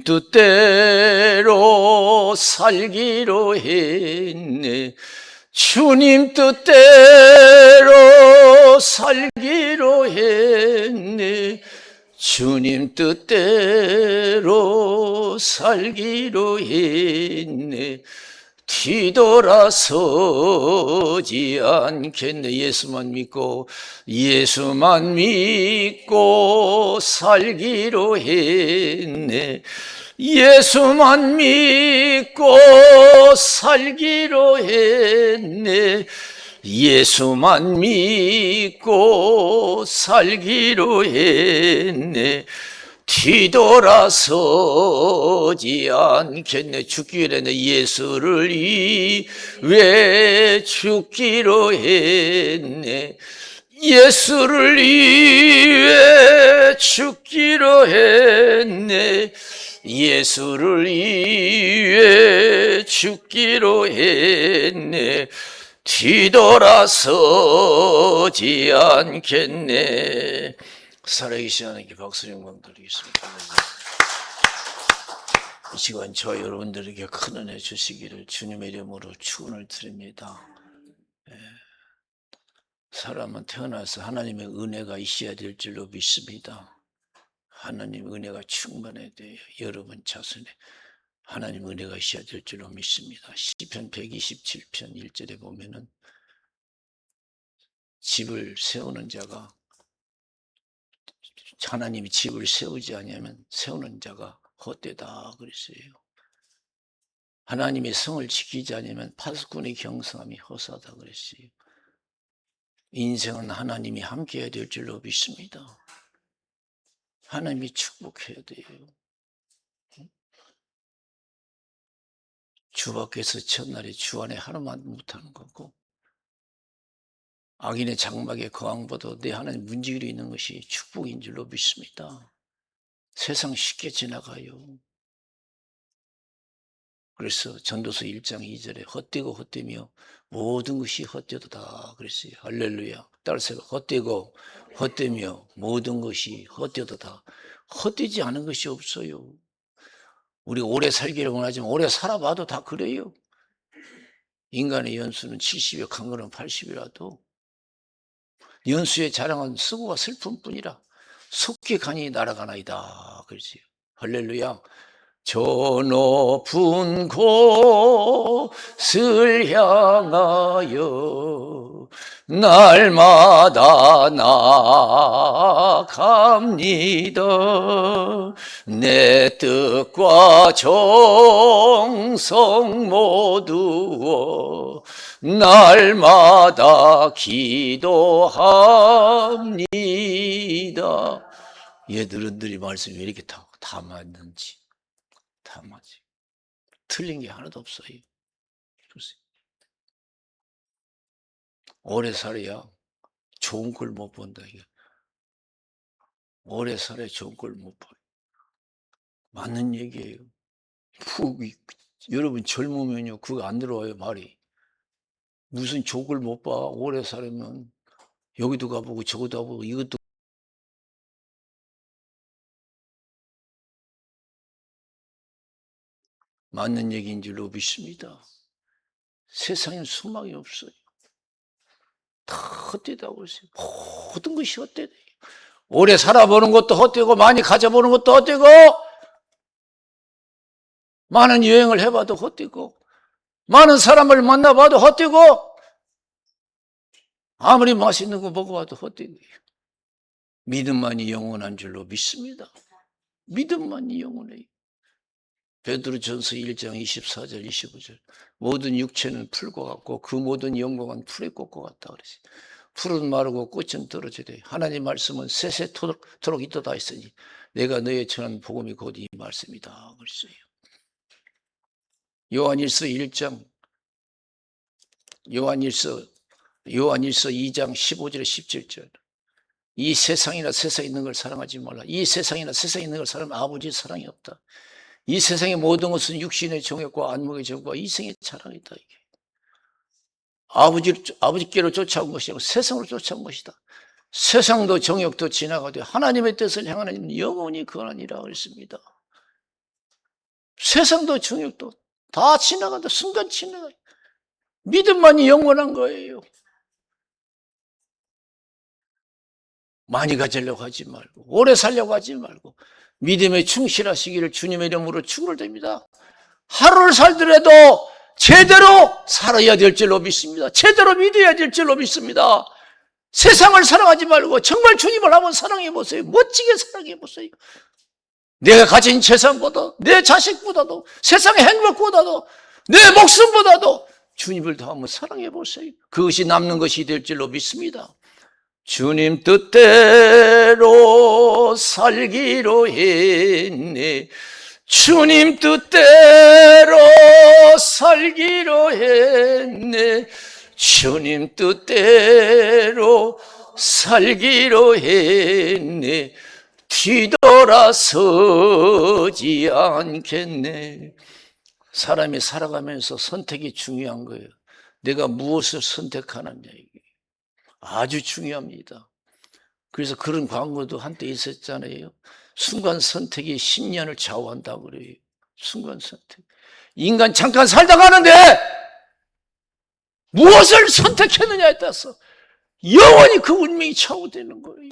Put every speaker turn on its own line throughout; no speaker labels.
뜻대로 살기로 했네. 주님 뜻대로 살기로 했네. 주님 뜻대로 살기로 했네. 뒤돌아서지 않겠네. 예수만 믿고 살기로 했네. 예수만 믿고 살기로 했네. 예수만 믿고 살기로 했네. 뒤돌아서지 않겠네. 죽기로 했네. 예수를 위해 죽기로 했네. 예수를 위해 죽기로 했네. 예수를 위해 죽기로 했네. 뒤돌아서지 않겠네. 살아계신 하나님께 박수 영광 드리겠습니다. 이 시간 저와 여러분들에게 큰 은혜 주시기를 주님의 이름으로 축원을 드립니다. 사람은 태어나서 하나님의 은혜가 있어야 될 줄로 믿습니다. 하나님 은혜가 충만해야 돼요. 여러분 자손에 하나님 은혜가 있어야 될 줄로 믿습니다. 시편 127편 1절에 보면은 집을 세우는 자가, 하나님이 집을 세우지 않으면 세우는 자가 헛되다 그랬어요. 하나님이 성을 지키지 않으면 파수꾼의 경성함이 허사하다 그랬어요. 인생은 하나님이 함께해야 될 줄로 믿습니다. 하나님이 축복해야 돼요. 주 밖에서 첫날에 주 안에 하루만 못하는 거고, 악인의 장막에 거항보다 내 하나님 문지기로 있는 것이 축복인 줄로 믿습니다. 세상 쉽게 지나가요. 그래서 전도서 1장 2절에 헛되고 헛되며 모든 것이 헛되도다 그랬어요. 할렐루야. 따라서 헛되고 헛되며 모든 것이 헛되도다. 헛되지 않은 것이 없어요. 우리 오래 살기를 원하지만 오래 살아봐도 다 그래요. 인간의 연수는 70여 강건은 80이라도 연수의 자랑은 쓰고가 슬픔뿐이라 속히 간이 날아가나이다 그랬어요. 할렐루야. 저 높은 곳을 향하여 날마다 나아갑니다. 내 뜻과 정성 모두어 날마다 기도합니다. 얘들은들이 말씀이 왜 이렇게 다 맞는지, 다 맞지. 틀린 게 하나도 없어요. 오래 살아야 좋은 걸 못 본다. 이게. 오래 살아야 좋은 걸 못 봐요. 맞는 얘기예요. 여러분 젊으면요 그거 안 들어와요. 말이 무슨 족을 못 봐. 오래 살면 여기도 가보고 저기도 가보고 이것도 맞는 얘기인 줄로 믿습니다. 세상엔 소망이 없어요. 다 헛되다고 했어요. 모든 것이 헛되다. 오래 살아보는 것도 헛되고 많이 가져보는 것도 헛되고 많은 여행을 해봐도 헛되고 많은 사람을 만나봐도 헛되고 아무리 맛있는 거 먹어봐도 헛되고 믿음만이 영원한 줄로 믿습니다. 믿음만이 영원해요. 베드로전서 1장 24절 25절 모든 육체는 풀과 같고 그 모든 영광은 풀의 꽃과 같다 그랬어요. 풀은 마르고 꽃은 떨어지되 하나님 말씀은 세세토록 있도다 했으니 내가 너의 전한 복음이 곧 이 말씀이다 그랬어요. 요한일서 2장 15절에 17절 이 세상이나 세상에 있는 걸 사랑하지 말라. 이 세상이나 세상에 있는 걸 사랑하면 아버지의 사랑이 없다. 이 세상의 모든 것은 육신의 정욕과 안목의 정욕과 이생의 자랑이다. 이게 아버지께로 쫓아온 것이 아니고 세상으로 쫓아온 것이다. 세상도 정욕도 지나가되 하나님의 뜻을 향하는 영혼이 그하니라 그랬습니다. 세상도 정욕도 다 지나간다. 순간 지나가. 믿음만이 영원한 거예요. 많이 가지려고 하지 말고, 오래 살려고 하지 말고, 믿음에 충실하시기를 주님의 이름으로 축원드립니다. 하루를 살더라도 제대로 살아야 될 줄로 믿습니다. 제대로 믿어야 될 줄로 믿습니다. 세상을 사랑하지 말고 정말 주님을 한번 사랑해 보세요. 멋지게 사랑해 보세요. 내가 가진 재산보다, 내 자식보다도, 세상의 행복보다도, 내 목숨보다도 주님을 더 한번 사랑해 보세요. 그것이 남는 것이 될 줄로 믿습니다. 주님 뜻대로 살기로 했네. 주님 뜻대로 살기로 했네. 주님 뜻대로 살기로 했네. 뒤돌아서지 않겠네. 사람이 살아가면서 선택이 중요한 거예요. 내가 무엇을 선택하느냐, 이게 아주 중요합니다. 그래서 그런 광고도 한때 있었잖아요. 순간 선택이 10년을 좌우한다고 그래요. 순간 선택. 인간 잠깐 살다 가는데 무엇을 선택했느냐에 따라서 영원히 그 운명이 좌우되는 거예요.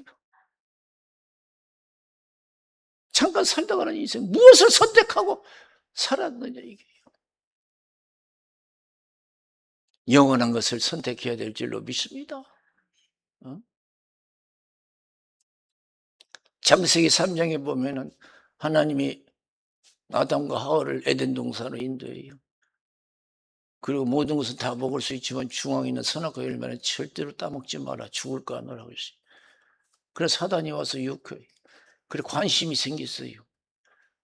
잠깐 살다 가는 인생, 무엇을 선택하고 살았느냐, 이게. 영원한 것을 선택해야 될 줄로 믿습니다. 창세기 3장에 보면은 하나님이 아담과 하와를 에덴 동산으로 인도해요. 그리고 모든 것은 다 먹을 수 있지만 중앙에 있는 선악과 열매는 절대로 따먹지 마라. 죽을까 하노라고 했어요. 그래서 사단이 와서 유혹해요. 그래 관심이 생겼어요.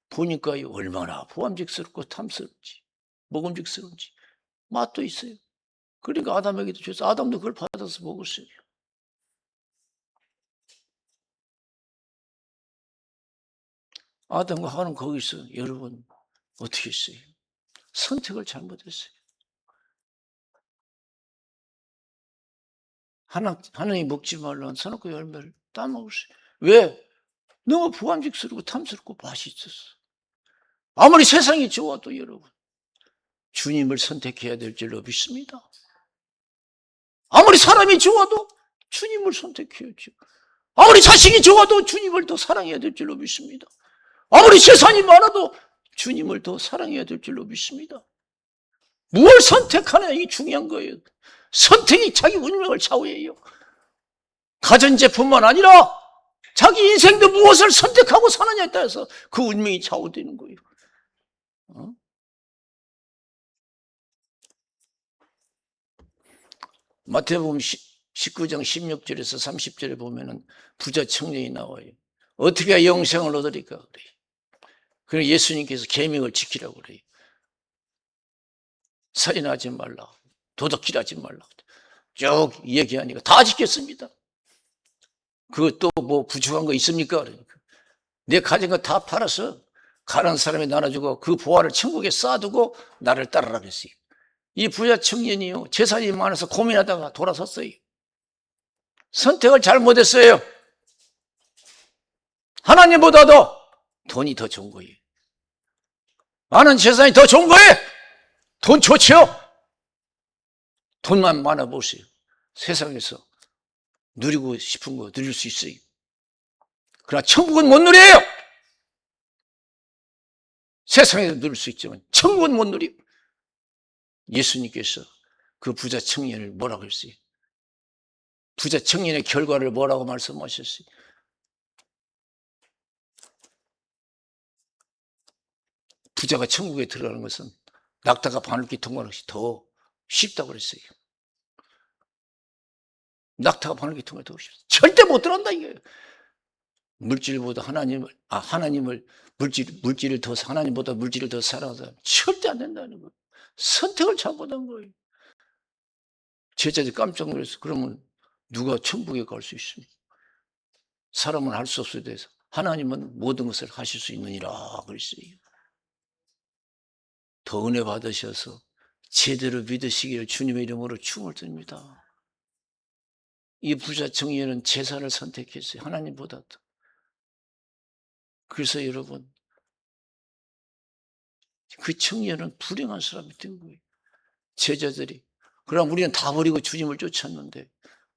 보니까 얼마나 보암직스럽고 탐스럽지, 먹음직스러운지, 맛도 있어요. 그러니까 아담에게도 줘서 아담도 그걸 받아서 먹었어요. 아담과 하와는 거기서 여러분 어떻게 했어요? 선택을 잘못했어요. 하나님 먹지 말라는 선악과 열매를 따먹었어요. 왜? 너무 보암직스럽고 탐스럽고 맛있었어. 아무리 세상이 좋아도 여러분 주님을 선택해야 될 줄로 믿습니다. 아무리 사람이 좋아도 주님을 선택해야죠. 아무리 자식이 좋아도 주님을 더 사랑해야 될 줄로 믿습니다. 아무리 재산이 많아도 주님을 더 사랑해야 될 줄로 믿습니다. 무엇을 선택하느냐, 이게 중요한 거예요. 선택이 자기 운명을 좌우해요. 가전제품만 아니라 자기 인생도 무엇을 선택하고 사느냐에 따라서 그 운명이 좌우되는 거예요. 마태복음 19장 16절에서 30절에 보면은 부자 청년이 나와요. 어떻게 해야 영생을 얻으리까 그래요. 그래서 예수님께서 계명을 지키라고 그래요. 살인하지 말라, 도둑질하지 말라 쭉 얘기하니까 다 지켰습니다. 그것도 뭐 부족한 거 있습니까? 그러니까 내 가진 거 다 팔아서 가난한 사람에 나눠주고 그 보화를 천국에 쌓아두고 나를 따르라 그랬어요. 이 부자 청년이요, 재산이 많아서 고민하다가 돌아섰어요. 선택을 잘못했어요. 하나님보다도 돈이 더 좋은 거예요. 많은 재산이 더 좋은 거예요. 돈 좋죠? 돈만 많아 보세요. 세상에서 누리고 싶은 거 누릴 수 있어요. 그러나 천국은 못 누려요. 세상에서 누릴 수 있지만 천국은 못 누려요. 예수님께서 그 부자 청년을 뭐라고 했어요? 부자 청년의 결과를 뭐라고 말씀하셨어요? 부자가 천국에 들어가는 것은 낙타가 바늘길 통과하는 것이 더 쉽다고 그랬어요. 낙타가 바늘길 통과하는 것이 더 쉽다. 절대 못 들어간다 이거예요. 물질보다 하나님을 물질을 더 하나님보다 물질을 더 사랑하는 사람 절대 안 된다는 거예요. 선택을 잘못한 거예요. 제자들이 깜짝 놀랐어요. 그러면 누가 천국에 갈 수 있습니까? 사람은 할 수 없어야 돼서 하나님은 모든 것을 하실 수 있느니라 그랬어요. 더 은혜 받으셔서 제대로 믿으시기를 주님의 이름으로 축원을 드립니다. 이 부자 청년은 재산을 선택했어요. 하나님보다도. 그래서 여러분 그 청년은 불행한 사람이 된 거예요. 제자들이. 그럼 우리는 다 버리고 주님을 쫓았는데,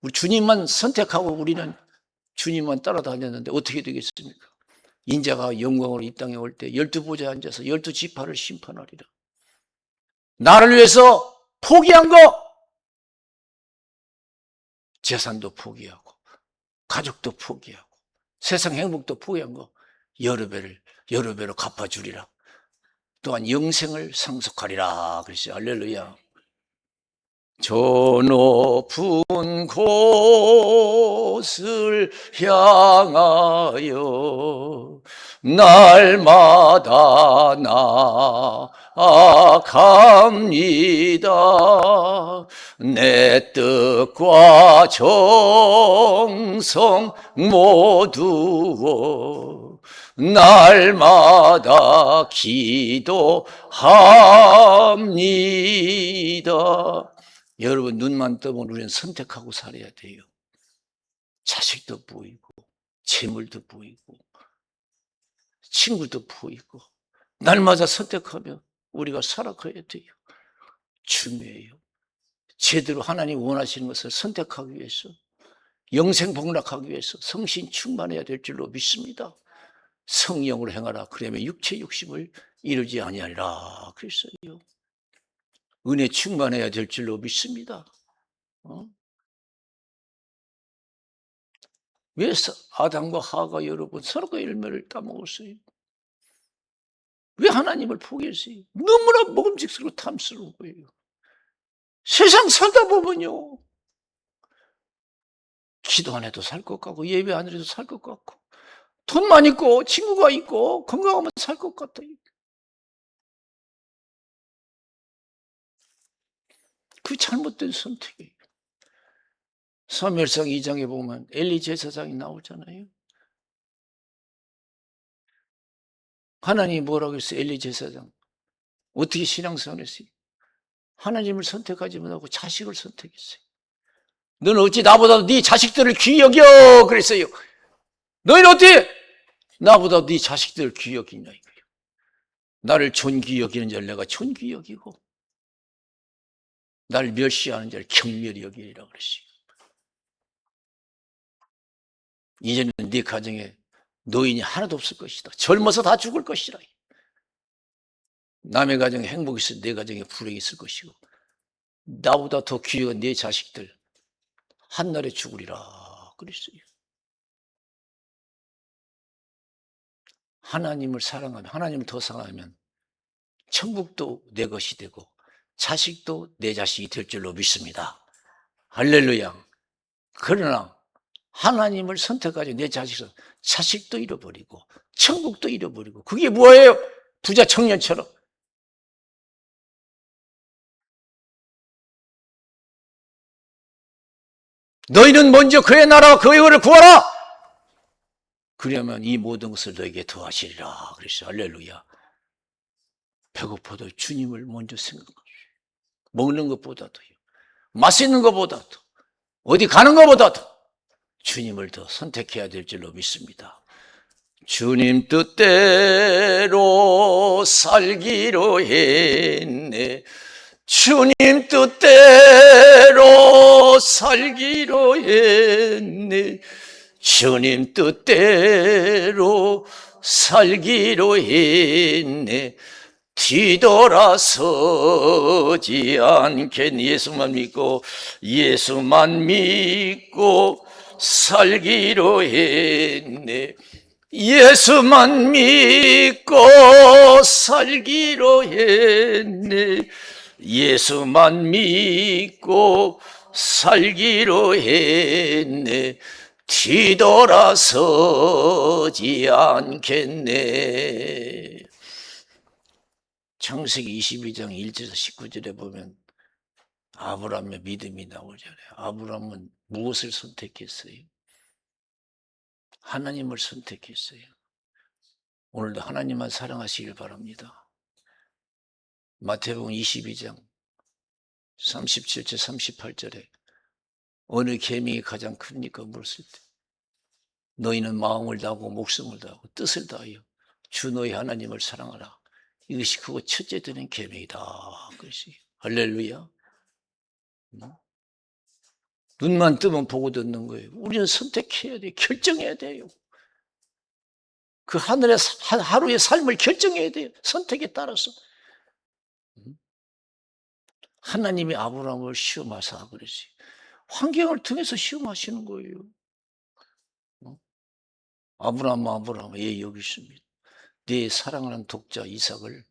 우리 주님만 선택하고 우리는 주님만 따라다녔는데 어떻게 되겠습니까? 인자가 영광으로 이 땅에 올 때 12보좌에 앉아서 12지파를 심판하리라. 나를 위해서 포기한 거, 재산도 포기하고 가족도 포기하고 세상 행복도 포기한 거 여러 배로 갚아주리라. 또한 영생을 상속하리라. 그랬어요. 할렐루야. 저 높은 곳을 향하여 날마다 나아갑니다. 내 뜻과 정성 모두어 날마다 기도합니다. 여러분, 눈만 뜨면 우리는 선택하고 살아야 돼요. 자식도 보이고 재물도 보이고 친구도 보이고 날마다 선택하면 우리가 살아가야 돼요. 중요해요. 제대로 하나님 원하시는 것을 선택하기 위해서, 영생 복락하기 위해서 성신 충만해야 될 줄로 믿습니다. 성령으로 행하라. 그러면 육체 욕심을 이루지 아니하리라 그랬어요. 은혜 충만해야 될 줄로 믿습니다. 왜 아담과 하가 여러분 서로가 열매를 따먹었어요? 왜 하나님을 포기했어요? 너무나 먹음직스럽고 탐스러운 거예요. 세상 살다 보면요, 기도 안 해도 살 것 같고 예배 안 해도 살 것 같고 돈만 있고 친구가 있고 건강하면 살 것 같아요. 그 잘못된 선택이에요. 사무엘상 2장에 보면 엘리 제사장이 나오잖아요. 하나님이 뭐라고 했어요? 엘리 제사장 어떻게 신앙생활 했어요? 하나님을 선택하지 못하고 자식을 선택했어요. 너는 어찌 나보다 네 자식들을 귀히 여겨? 그랬어요. 너희는 어떻게 나보다 네 자식들을 귀히 여기냐 이거예요. 나를 존귀히 여기는 자를 내가 존귀히 여기고 나를 멸시하는 자를 경멸히 여기리라 그랬어요. 이제는 네 가정에 노인이 하나도 없을 것이다. 젊어서 다 죽을 것이라. 남의 가정에 행복이 있을 내 가정에 불행이 있을 것이고 나보다 더 귀한 네 자식들 한날에 죽으리라 그랬어요. 하나님을 사랑하면, 하나님을 더 사랑하면 천국도 내 것이 되고 자식도 내 자식이 될 줄로 믿습니다. 할렐루야. 그러나 하나님을 선택하지 내 자식도 잃어버리고 천국도 잃어버리고 그게 뭐예요? 부자 청년처럼 너희는 먼저 그의 나라와 그의 의를 구하라. 그러면 이 모든 것을 너에게 더하시리라 그랬어요. 할렐루야. 배고파도 주님을 먼저 생각하시오. 먹는 것보다도요, 맛있는 것보다도, 어디 가는 것보다도 주님을 더 선택해야 될 줄로 믿습니다. 주님 뜻대로 살기로 했네. 주님 뜻대로 살기로 했네. 주님 뜻대로 살기로 했네. 뒤돌아서지 않겠네. 예수만 믿고 살기로 했네. 예수만 믿고 살기로 했네. 예수만 믿고 살기로 했네. 뒤돌아서지 않겠네. 창세기 22장 1절에서 19절에 보면 아브라함의 믿음이 나오잖아요. 아브라함은 무엇을 선택했어요? 하나님을 선택했어요. 오늘도 하나님만 사랑하시길 바랍니다. 마태복음 22장 37절 38절에 어느 계명이 가장 큽니까? 물었을 때 너희는 마음을 다하고 목숨을 다하고 뜻을 다하여 주 너희 하나님을 사랑하라. 이것이 그거 첫째 드린 계명이다. 그것이 할렐루야. 눈만 뜨면 보고 듣는 거예요. 우리는 선택해야 돼요. 결정해야 돼요. 그 하늘의 하루의 삶을 결정해야 돼요. 선택에 따라서. 하나님이 아브라함을 시험하사 그러지. 환경을 통해서 시험하시는 거예요. 아브라함, 예, 여기 있습니다. 네 사랑하는 독자 이삭을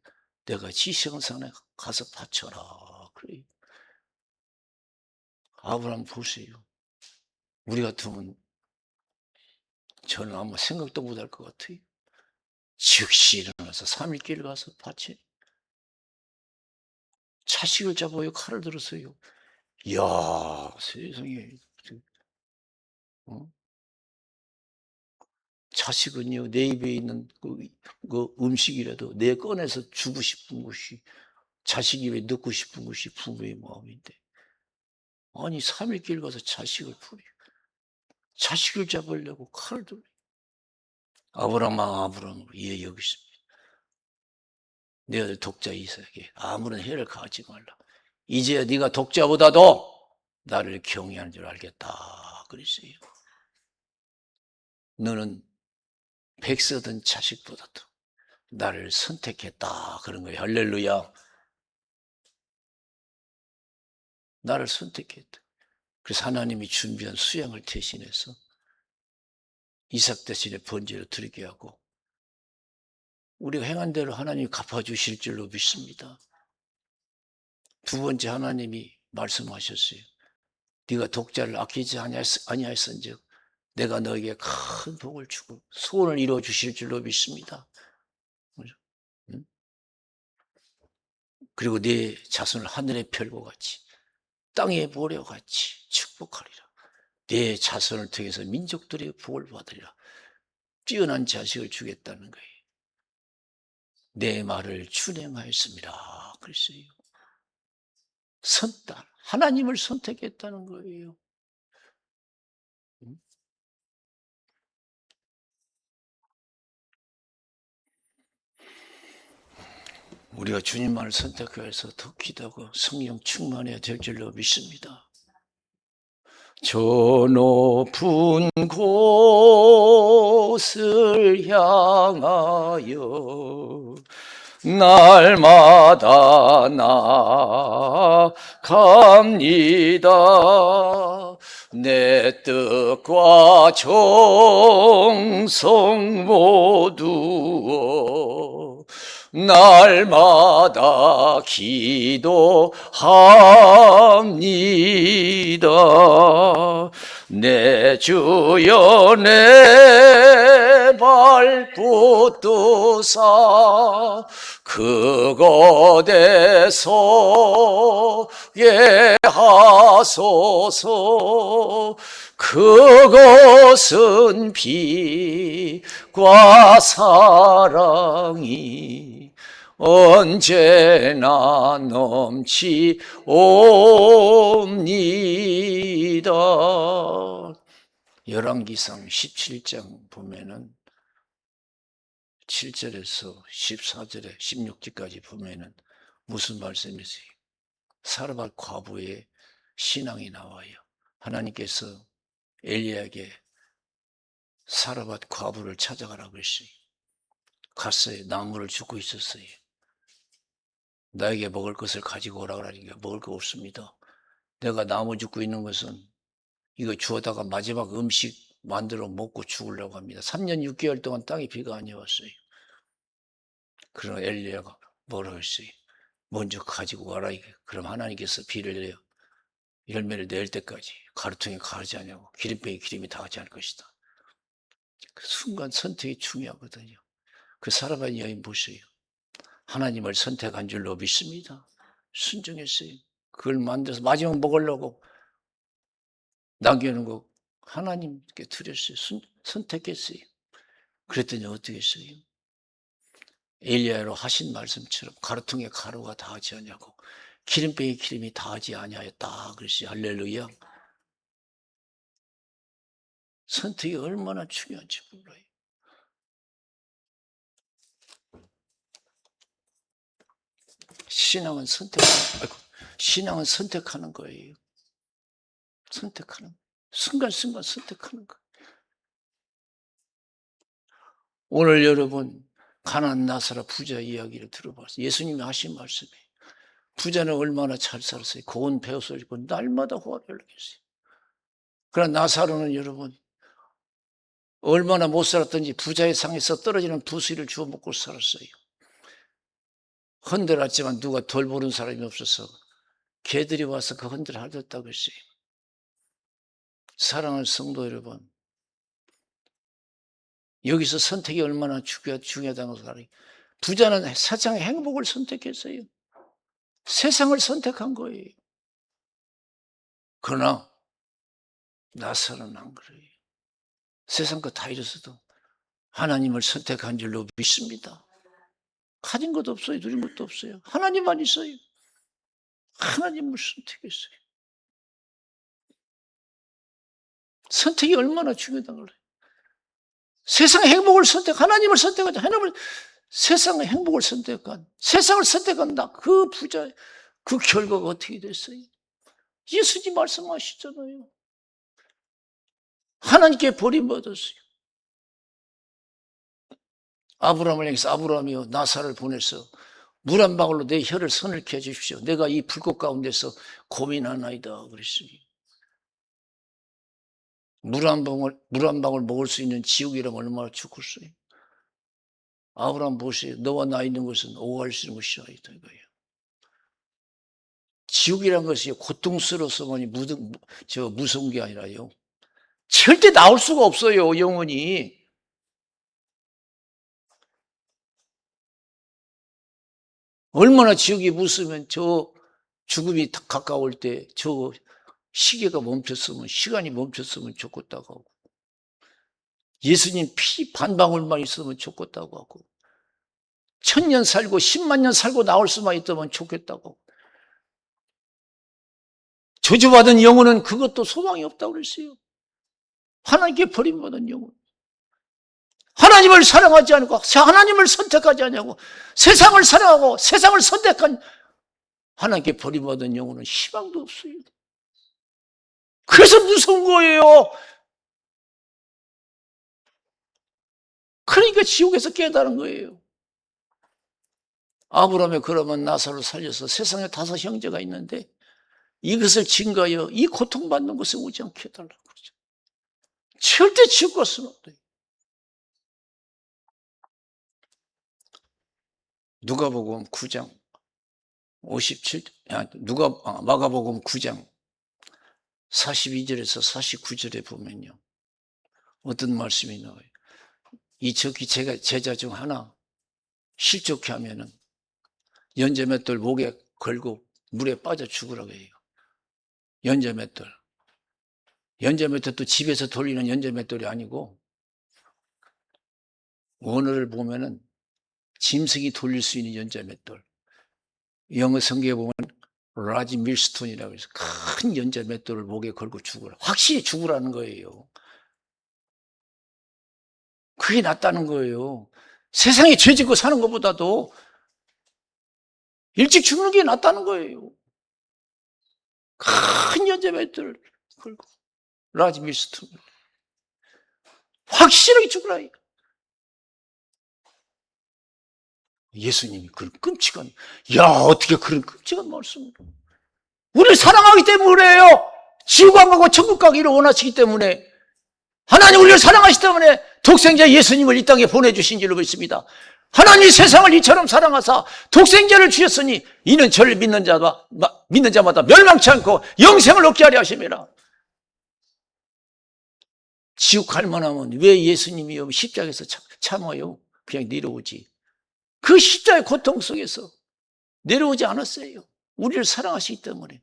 내가 지시성산에 가서 바쳐라. 그래요. 아브라함 보세요. 우리 같으면 저는 아마 생각도 못할 것 같아요. 즉시 일어나서 3일길 가서 바치 자식을 잡아요. 칼을 들었어요. 이야, 세상에. 어? 자식은요, 내 입에 있는 그 음식이라도 내 꺼내서 주고 싶은 것이, 자식 입에 넣고 싶은 것이 부모의 마음인데, 아니 3일길 가서 자식을 부려, 자식을 잡으려고 칼을 들어. 아브라함아, 예, 여기 있습니다. 내 아들 독자 이삭에게 아무런 해를 가하지 말라. 이제야 네가 독자보다도 나를 경외하는 줄 알겠다 그랬어요. 너는 백서든 자식보다도 나를 선택했다 그런 거예요. 할렐루야. 나를 선택했다. 그래서 하나님이 준비한 수양을 대신해서 이삭 대신에 번제로 드리게 하고 우리가 행한 대로 하나님이 갚아주실 줄로 믿습니다. 두 번째, 하나님이 말씀하셨어요. 네가 독자를 아끼지 아니하였은즉 내가 너에게 큰 복을 주고 소원을 이루어 주실 줄로 믿습니다. 그리고 네 자손을 하늘의 별과 같이 땅의 모래와 같이 축복하리라. 네 자손을 통해서 민족들의 복을 받으리라. 뛰어난 자식을 주겠다는 거예요. 내 말을 준행하였습니다. 그랬어요. 하나님을 선택했다는 거예요. 우리가 주님만을 선택해서 더 기도하고 성령 충만해야 될 줄로 믿습니다. 저 높은 곳을 향하여 날마다 나아갑니다. 내 뜻과 정성 모두어 날마다 기도합니다. 내 주여 내 발붙 두사 그곳에 서게 하소서. 그곳은 빛과 사랑이 언제나 넘치옵니다. 열왕기상 17장 보면은 7절에서 14절에 16절까지 보면은 무슨 말씀이 있어요? 사르밧 과부의 신앙이 나와요. 하나님께서 엘리야에게 사르밧 과부를 찾아가라고 했어요. 갔어요. 나무를 줍고 있었어요. 나에게 먹을 것을 가지고 오라 그러니까 먹을 거 없습니다. 내가 나무 줍고 있는 것은 이거 주워다가 마지막 음식 만들어 먹고 죽으려고 합니다. 3년 6개월 동안 땅에 비가 안 내왔어요. 그러나 엘리야가 뭐라고 했어요? 먼저 가지고 와라. 그럼 하나님께서 비를 내려 열매를 낼 때까지 가루통에 가르지 않냐고 기름병에 기름이 닿지 않을 것이다. 그 순간 선택이 중요하거든요. 그 사람의 여인 보세요. 하나님을 선택한 줄로 믿습니다. 순종했어요. 그걸 만들어서 마지막 먹으려고 남겨놓은 거 하나님께 드렸어요. 선택했어요. 그랬더니 어떻게 했어요? 엘리야로 하신 말씀처럼 가루통에 가루가 닿지 않냐고 기름병에 기름이 닿지 아니하였다. 그랬어요. 할렐루야. 선택이 얼마나 중요한지 몰라요. 신앙은 선택하는 거예요. 선택하는 거예요. 순간순간 선택하는 거예요. 오늘 여러분 가난한 나사라 부자 이야기를 들어봤어요. 예수님이 하신 말씀이에요. 부자는 얼마나 잘 살았어요. 고운 베옷을 입고 날마다 호화를 누렸어요. 그러나 나사로는 여러분 얼마나 못 살았던지 부자의 상에서 떨어지는 부수를 주워 먹고 살았어요. 헌들었지만 누가 덜 보는 사람이 없어서 개들이 와서 그 헌들을 핥았다고 했어요. 사랑하는 성도 여러분, 여기서 선택이 얼마나 중요하다는 것을 알아요. 부자는 세상의 행복을 선택했어요. 세상을 선택한 거예요. 그러나 나사로는 안 그래요. 세상 거 다 잃었어도 하나님을 선택한 줄로 믿습니다. 가진 것도 없어요. 누린 것도 없어요. 하나님만 있어요. 하나님을 선택했어요. 선택이 얼마나 중요하다는 거예요. 세상의 행복을 하나님을 선택하자. 세상의 행복을 세상을 선택한다. 그 부자, 그 결과가 어떻게 됐어요? 예수님 말씀하시잖아요. 하나님께 버림받았어요. 아브라함을 향해서 아브라함이여 나사를 보내서 물 한 방울로 내 혀를 서늘케 해주십시오. 내가 이 불꽃 가운데서 고민하나이다 그랬어요. 물 한 방울 먹을 수 있는 지옥이라면 얼마나 죽겠어요. 아브라함 보세요. 너와 나 있는 것은 오할 수 있는 것이야 이거예요. 지옥이란 것이 고통스러워서만이 무서운 게 아니라요. 절대 나올 수가 없어요, 영원히. 얼마나 지옥이 무서우면 저 죽음이 가까울 때 저 시계가 멈췄으면, 시간이 멈췄으면 좋겠다고 하고, 예수님 피 반방울만 있으면 좋겠다고 하고, 1000년 살고 10만 년 살고 나올 수만 있다면 좋겠다고 하고, 저주받은 영혼은 그것도 소망이 없다고 그랬어요. 하나님께 버림받은 영혼. 하나님을 사랑하지 않고 하나님을 선택하지 않냐고 세상을 사랑하고 세상을 선택한 하나님께 버림받은 영혼은 희망도 없어요. 그래서 무서운 거예요. 그러니까 지옥에서 깨달은 거예요. 아브라함이 그러면 나사로를 살려서 세상에 5 형제가 있는데 이것을 증거하여 이 고통받는 것에 오지 않게 해달라고 그러죠. 절대 지옥 가서는 안 돼요. 누가복음 9장 57, 마가복음 9장 42절에서 49절에 보면요. 어떤 말씀이 나와요. 이 제자 중 하나 실족해 하면은 연자맷돌 목에 걸고 물에 빠져 죽으라고 해요. 연자맷돌. 연자맷돌도 집에서 돌리는 연자맷돌이 아니고 원어를 보면은 짐승이 돌릴 수 있는 연자맷돌. 영어 성경에 보면 라지 밀스톤이라고 해서 큰 연자맷돌을 목에 걸고 죽으라. 확실히 죽으라는 거예요. 그게 낫다는 거예요. 세상에 죄 짓고 사는 것보다도 일찍 죽는 게 낫다는 거예요. 큰 연자맷돌을 걸고 라지 밀스톤. 확실하게 죽으라. 예수님이 그런 끔찍한, 어떻게 그런 끔찍한 말씀을. 우리를 사랑하기 때문에 그래요. 지옥 안 가고 천국 가기를 원하시기 때문에, 하나님 우리를 사랑하시기 때문에 독생자 예수님을 이 땅에 보내주신 줄로 믿습니다. 하나님이 세상을 이처럼 사랑하사 독생자를 주셨으니 이는 저를 믿는 자마다 멸망치 않고 영생을 얻게 하려 하심이라. 지옥 갈 만하면 왜 예수님이 십자가에서 참아요? 그냥 내려오지. 그 십자가의 고통 속에서 내려오지 않았어요. 우리를 사랑하시기 때문에.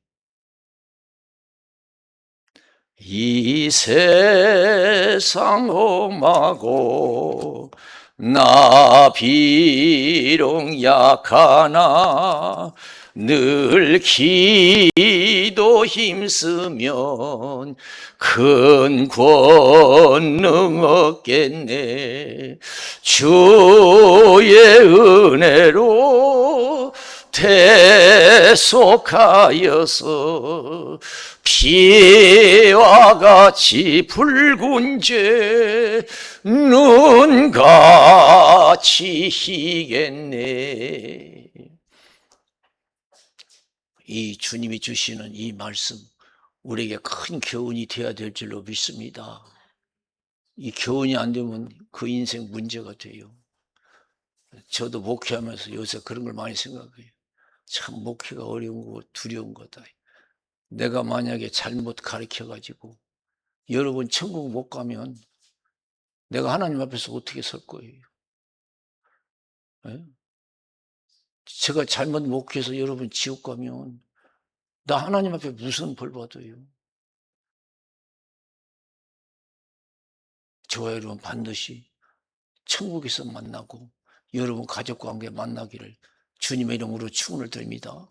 이 세상 험하고 나 비록 약하나 늘 기도 힘쓰면 큰 권능 얻겠네. 주의 은혜로 대속하여서 피와 같이 붉은 죄 눈같이 희겠네. 이 주님이 주시는 이 말씀 우리에게 큰 교훈이 되어야 될 줄로 믿습니다. 이 교훈이 안 되면 그 인생 문제가 돼요. 저도 목회하면서 요새 그런 걸 많이 생각해요. 참 목회가 어려운 거고 두려운 거다. 내가 만약에 잘못 가르쳐가지고 여러분 천국 못 가면 내가 하나님 앞에서 어떻게 설 거예요? 네? 제가 잘못 목회해서 여러분 지옥 가면 나 하나님 앞에 무슨 벌 받아요? 저와 여러분 반드시 천국에서 만나고 여러분 가족과 함께 만나기를 주님의 이름으로 축원을 드립니다.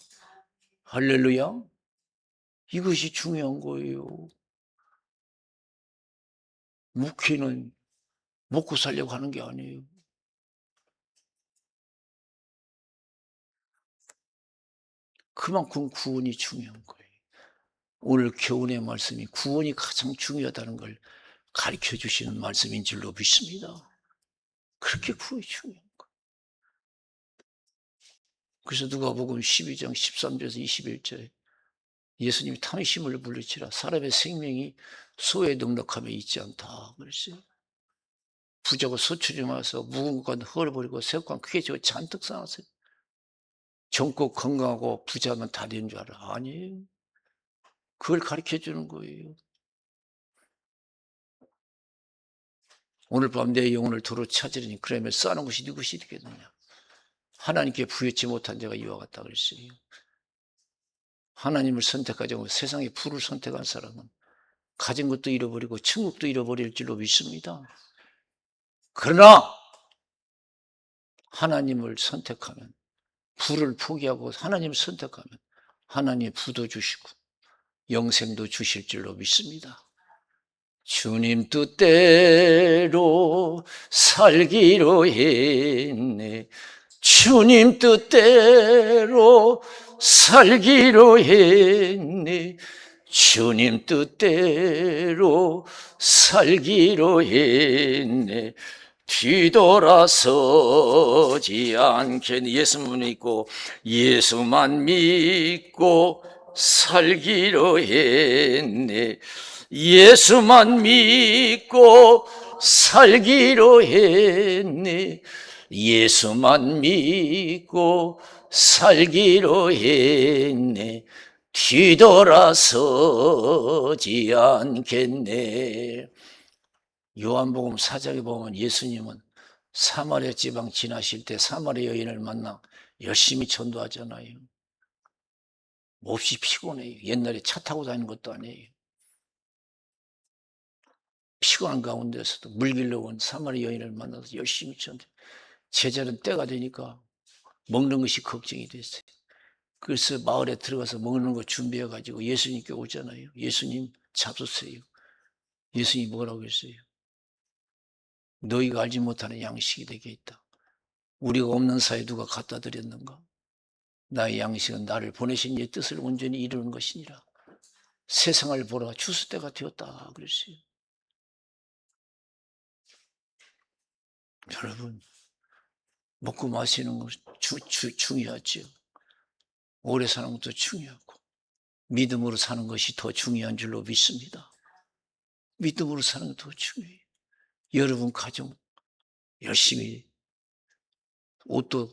할렐루야. 이것이 중요한 거예요. 목회는 먹고 살려고 하는 게 아니에요. 그만큼 구원이 중요한 거예요. 오늘 교훈의 말씀이 구원이 가장 중요하다는 걸 가르쳐 주시는 말씀인 줄로 믿습니다. 그렇게 구원이 중요한 거예요. 그래서 누가복음 12장 13절에서 21절에 예수님이 탐심을 물리치라 사람의 생명이 소에 넉넉함에 있지 않다 그랬어요. 부자가 소출이 많아서 묵은 건 헐어버리고 새우깡 크게 지어 잔뜩 쌓았어요. 젊고 건강하고 부자면 다 되는 줄 알아. 아니에요. 그걸 가르쳐 주는 거예요. 오늘 밤 내 영혼을 도로 찾으리니 그러면 싸는 것이 누구시 되겠느냐. 하나님께 부여치 못한 자가 이와 같다 그랬어요. 하나님을 선택하지 않고 세상의 부를 선택한 사람은 가진 것도 잃어버리고 천국도 잃어버릴 줄로 믿습니다. 그러나 하나님을 선택하면 부를 포기하고 하나님을 선택하면 하나님의 부도 주시고 영생도 주실 줄로 믿습니다. 주님 뜻대로 살기로 했네. 주님 뜻대로 살기로 했네. 주님 뜻대로 살기로 했네. 뒤돌아서지 않겠네. 예수만 믿고 예수만 믿고 살기로 했네. 예수만 믿고 살기로 했네. 예수만 믿고 살기로 했네. 뒤돌아서지 않겠네. 요한복음 4장에 보면 예수님은 사마리아 지방 지나실 때 사마리아 여인을 만나 열심히 전도하잖아요. 몹시 피곤해요. 옛날에 차 타고 다니는 것도 아니에요. 피곤한 가운데서도 물길로 온 사마리아 여인을 만나서 열심히 전도. 제자는 때가 되니까 먹는 것이 걱정이 됐어요. 그래서 마을에 들어가서 먹는 거 준비해가지고 예수님께 오잖아요. 예수님 잡수세요. 예수님이 뭐라고 했어요? 너희가 알지 못하는 양식이 내게 있다. 우리가 없는 사이에 누가 갖다 드렸는가? 나의 양식은 나를 보내신 이의 뜻을 온전히 이루는 것이니라. 세상을 보라 추수 때가 되었다 그랬어요. 여러분 먹고 마시는 것 중요하죠. 오래 사는 것도 중요하고 믿음으로 사는 것이 더 중요한 줄로 믿습니다. 믿음으로 사는 것 더 중요해요. 여러분 가정 열심히 옷도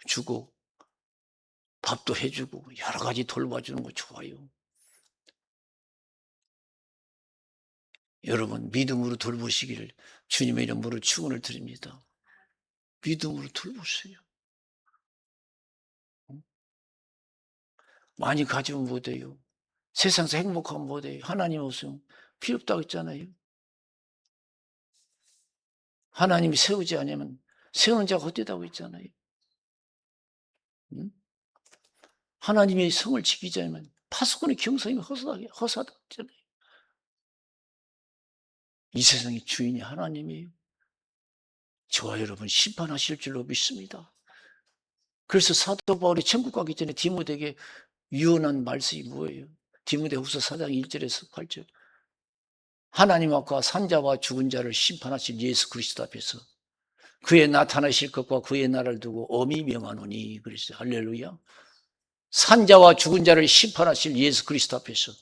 주고 밥도 해주고 여러 가지 돌봐주는 거 좋아요. 여러분 믿음으로 돌보시기를 주님의 이름으로 축원을 드립니다. 믿음으로 돌보세요. 많이 가지면 못해요. 세상에서 행복하면 못해요. 하나님 없으면 필요 없다고 했잖아요. 하나님이 세우지 않으면 세우는 자가 헛되다고 했잖아요. 응? 하나님의 성을 지키지 않으면 파수꾼의 경성이 허사하다 했잖아요. 이 세상의 주인이 하나님이에요. 저와 여러분 심판하실 줄로 믿습니다. 그래서 사도 바울이 천국 가기 전에 디모데에게 유언한 말씀이 뭐예요? 디모데후서 4장 1절에서 8절. 하나님 앞과 산자와 죽은 자를 심판하실 예수 그리스도 앞에서 그의 나타나실 것과 그의 나라를 두고 엄히 명하노니. 그랬어요. 할렐루야. 산자와 죽은 자를 심판하실 예수 그리스도 앞에서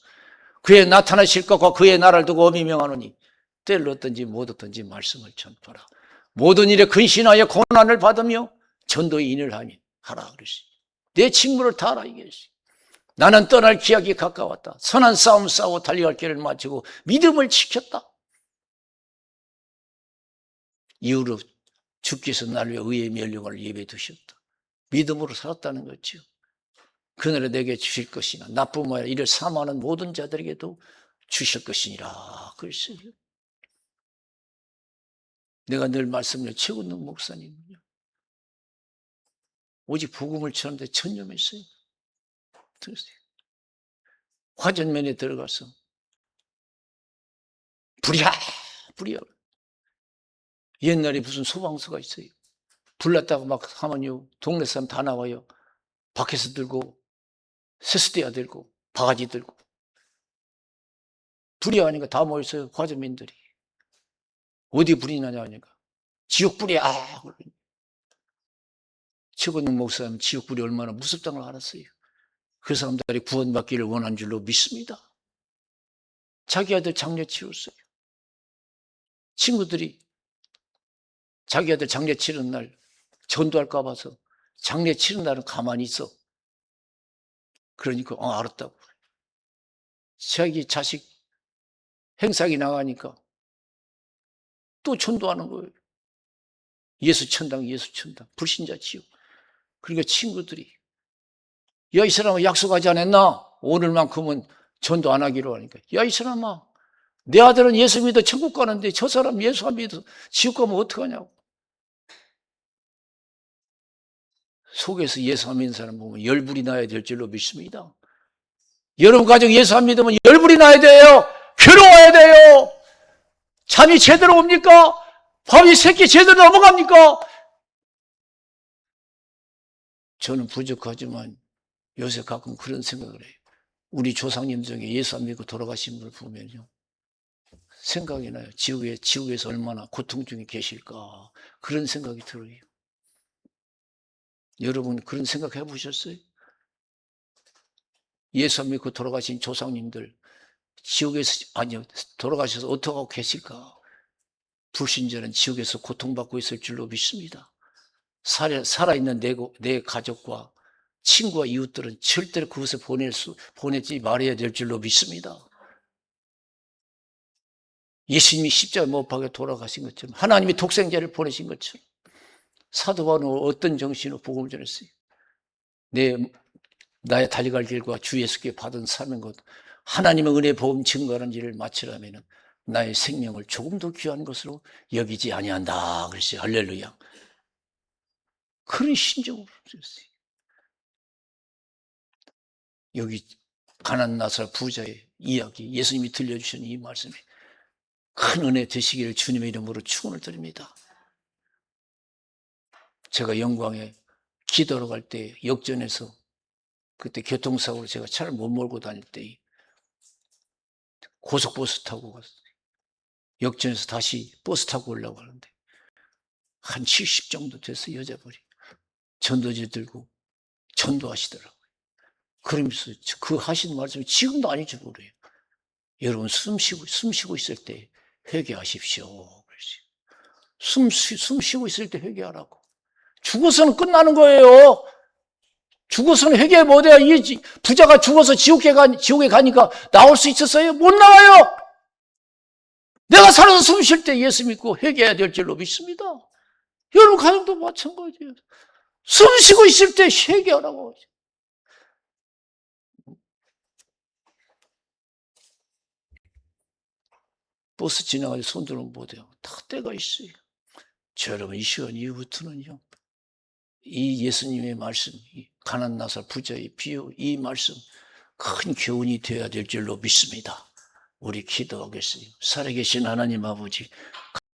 그의 나타나실 것과 그의 나라를 두고 엄히 명하노니. 때를 얻든지 못 얻든지 말씀을 전파하라. 모든 일에 근신하여 고난을 받으며 전도에 인을 하라 그랬어요. 내 직무를 다하라 이겠어요. 나는 떠날 기약이 가까웠다. 선한 싸움 싸워 달려갈 길을 마치고 믿음을 지켰다. 이후로 주께서 나를 위해 의의 멸류관을 예배해 두셨다. 믿음으로 살았다는 거죠. 그날에 내게 주실 것이나 나뿐만 아니라 이를 사모하는 모든 자들에게도 주실 것이니라. 그랬어요. 내가 늘 말씀드린 최근능 목사님은요, 오직 복음을 전하는데 전념했어요. 들으세요. 화전면에 들어가서 불이야 불이야. 옛날에 무슨 소방서가 있어요. 불났다고 막 하면요 동네 사람 다 나와요. 밖에서 들고 세수대야 들고 바가지 들고 불이 하니까 다 모였어요. 화전민들이. 어디 불이 나냐 하니까 지옥 불이야. 최근능 목사님 지옥 불이 얼마나 무섭다는 걸 알았어요. 그 사람들이 구원받기를 원한 줄로 믿습니다. 자기 아들 장례 치렀어요. 친구들이 자기 아들 장례 치른 날 전도할까 봐서 장례 치른 날은 가만히 있어. 그러니까 알았다고. 자기 자식 행사기 나가니까 또 전도하는 거예요. 예수 천당 예수 천당 불신자 지옥. 그러니까 친구들이 야 이 사람아 약속하지 않았나? 오늘만큼은 전도 안 하기로 하니까 야 이 사람아 내 아들은 예수 믿어 천국 가는데 저 사람 예수 안 믿어 지옥 가면 어떡하냐고. 속에서 예수 안 믿는 사람 보면 열불이 나야 될 줄로 믿습니다. 여러분 가정 예수 안 믿으면 열불이 나야 돼요. 괴로워야 돼요. 잠이 제대로 옵니까? 밤이 새끼 제대로 넘어갑니까? 저는 부족하지만 요새 가끔 그런 생각을 해요. 우리 조상님 중에 예수 안 믿고 돌아가신 분을 보면요 생각이 나요. 지옥에서 얼마나 고통 중에 계실까 그런 생각이 들어요. 여러분 그런 생각 해보셨어요? 예수 안 믿고 돌아가신 조상님들 지옥에서 돌아가셔서 어떻게 하고 계실까? 불신자는 지옥에서 고통받고 있을 줄로 믿습니다. 살아있는 내 가족과 친구와 이웃들은 절대로 그곳에 보내지 말아야 될 줄로 믿습니다. 예수님이 십자가 못 박혀 돌아가신 것처럼 하나님이 독생자를 보내신 것처럼 사도 바울은 어떤 정신으로 복음을 전했어요? 나의 달려갈 길과 주 예수께 받은 사명과 하나님의 은혜 복음 증거하는 일을 마치려면 나의 생명을 조금 더 귀한 것으로 여기지 아니한다 그랬어요. 할렐루야. 그런 신정으로 했어요. 여기 가난한 나사로 부자의 이야기 예수님이 들려주신 이 말씀이 큰 은혜 되시기를 주님의 이름으로 축원을 드립니다. 제가 영광에 기도하러 갈 때 역전에서 그때 교통사고로 제가 차를 못 몰고 다닐 때 고속버스 타고 갔어요. 역전에서 다시 버스 타고 오려고 하는데 한 70 정도 됐어요. 여자분이 전도지 들고 전도하시더라고요. 그러면서 그 하신 말씀이 지금도 아닌지 모르요. 여러분 숨 쉬고 있을 때 회개하십시오. 숨 쉬고 있을 때 회개하라고. 죽어서는 끝나는 거예요. 죽어서는 회개 못해야 이 부자가 죽어서 지옥에 가니까 나올 수 있었어요? 못 나와요. 내가 살아서 숨 쉴 때 예수 믿고 회개해야 될 줄로 믿습니다. 여러분 가정도 마찬가지예요. 숨 쉬고 있을 때 회개하라고. 버스 지나가서 손 들면 못해요. 다 때가 있어요. 여러분 이 시간 이후부터는요. 이 예수님의 말씀, 가난한 나사 부자의 비유, 이 말씀 큰 교훈이 되어야 될 줄로 믿습니다. 우리 기도하겠어요. 살아계신 하나님 아버지